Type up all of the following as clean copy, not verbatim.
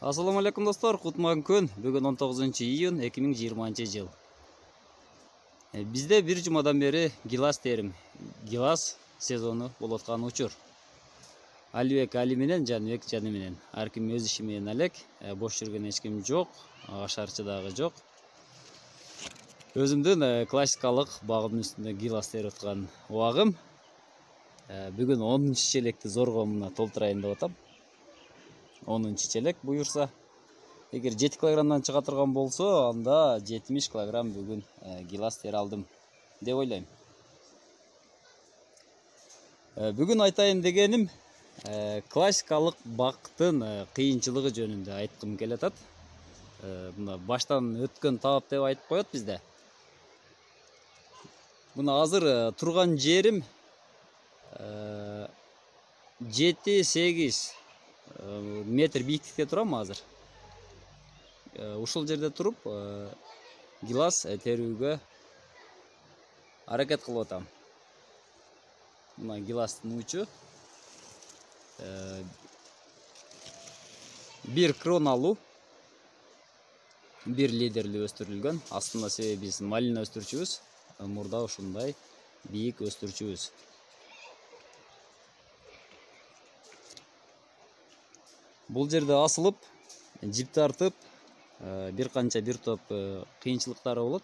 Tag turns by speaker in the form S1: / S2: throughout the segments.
S1: Ассаламу алейкум достар, кутман күн. Бүгін 19 июнь 2020 жыл. Бізде бір жұмадан бері гилас терім. Гилас сезону болот аткан учур. Алибек али менен, Жаныбек жаны менен. Арким өз иши менен элек, бош жүргөн эч ким жок, ашарчы дагы жок. Өзүмдүн классикалык багымдын үстүндө гилас терип аткан убагым. Бүгүн 10 челекти зорго мына толтурайын деп атам. 10 челек буюрса. Эгер 7 килограммдан чыга турган болсо, анда 70 килограмм бүгүн гилас тере алдым деп ойлойм. Бүгүн айтайын дегеним классикалык бактын кыйынчылыгы жөнүндө айткым келатат. Мына баштан өткөн таап деп айтып коет бизде. Мына азыр турган жерим 7-8 метр бийиктикте турам азыр. Ушул жерде туруп гилас терүүгө аракет кылып атам. Мына гиластын учу бир кроналуу, бир лидерлүү өстүрүлгөн. Астында себеби биз малина өстүрчүбүз, мурда ушундай бийик өстүрчүбүз. Бул жерде асылып, жип тартып, бир топ кыйынчылыктары болот.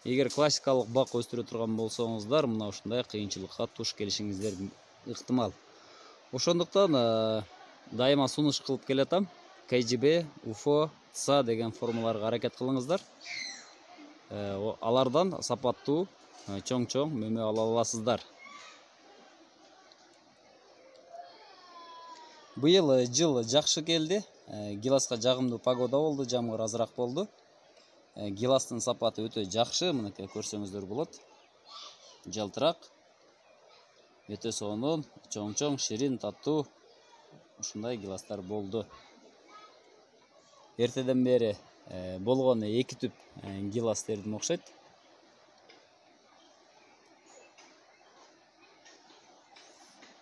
S1: Эгер классикалык бак өстүрө турган болсоңуздар, мына ушундай кыйынчылыкка туш келишиңиздер ыктымал. Ошондуктан дайыма сунуш кылып келатам. КЖБ, УФО, ЦА деген формаларга аракет кылыңыздар. Алардан сапаттуу, чоң мөмө ала аласыздар. Быйыл жыл жакшы келди. Гиласка жагымдуу погода болду, жамгыр азыраак болду. Гиластын сапаты өтө жакшы, мынакей көрсөңүздөр болот. Жалтырак, өтө сонун, чоң, ширин, таттуу ушундай гиластар болду. Эртеден бери болгону 2 түп гилас тердим окшойт.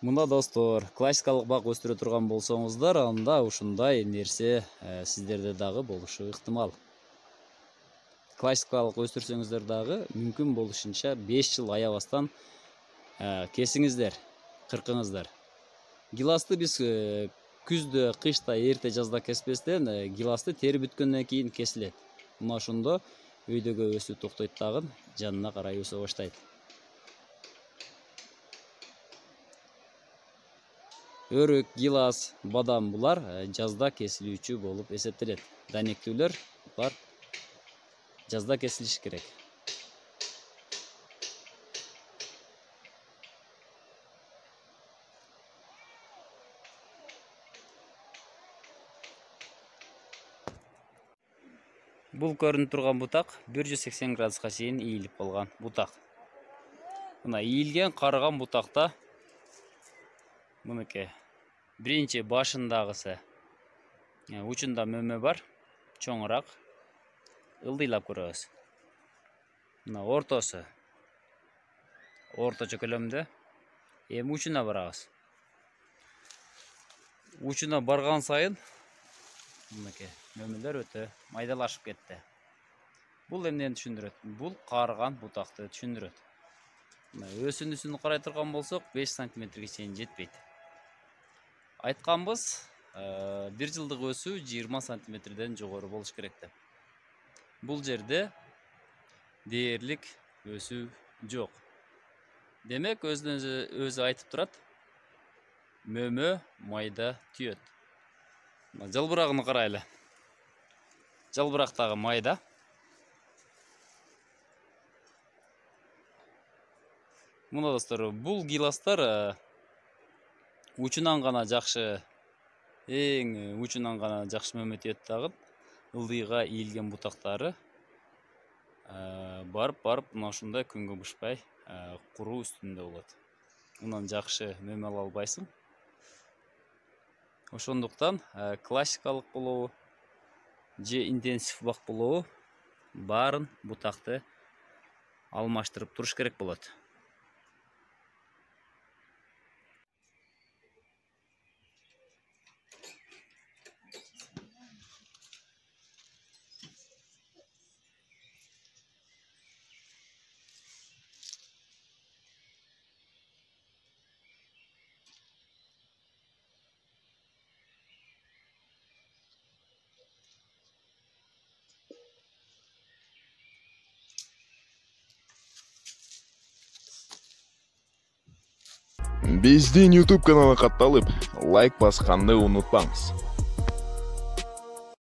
S1: Мына достор, классикалык бак өстүрө турган болсоңуздар, анда ушундай нерсе сиздерде дагы болушу ыктымал. Классикалык өстүрсөңүздөр дагы мүмкүн болушунча 5 жыл аябастан кесиңиздер, кыркыңыздар. Гиласты биз күздө, кышта, эрте жазда кеспестен гиласты тери бүткөндөн кийин кесилет. Мына ошондо өйдөгө өсүү токтойт дагы, жанына карай өсө баштайт. Өрүк, гилас, бадам булар жазда кесилүүчү болуп эсептелет. Данектүүлөр булар жазда кесилиш керек. Бул көрүнүп турган бутак 180 градуска чейин ийилип калган бутак. Мына ийилген, карыган бутакта мынакей биринчи башындагысы учунда мөмө бар, чоңураак, ылдыйлап көрөбүз. Мына ортосу орточо көлөмдө. Эми учуна барабыз. Учуна барган сайын мынакей мөмөлөр өтө майдалашып кетти. Бул эмнени түшүндүрөт? Бул карыган бутакты түшүндүрөт. Өсүнүүсүн карай турган болсок, 5 сантиметрге чейин жетпейт. Айтканбыз, 1 жылдык өсүү 20 сантиметрден жогору болуш керек деп. Бул жерде дээрлик өсүү жок. Демек, өзү айтып турат. Мөмө майда түйөт. Жалбырагын карайлы. Жалбырактагы майда. Мына достор, бул гиластар учунан гана жакшы, эң учунан гана жакшы мөмө түйөт дагы. Ылдыйга ийилген бутактары барып мына ушундай күнгө бышпай куруу үстүндө болот. Мындан жакшы мөмө ала албайсың. Ошондуктан классикалык болобу же интенсив бак болобу, баарын бутакты алмаштырып туруш керек болот.
S2: Биздин YouTube каналга катталып, лайк басканды унутпаңыз.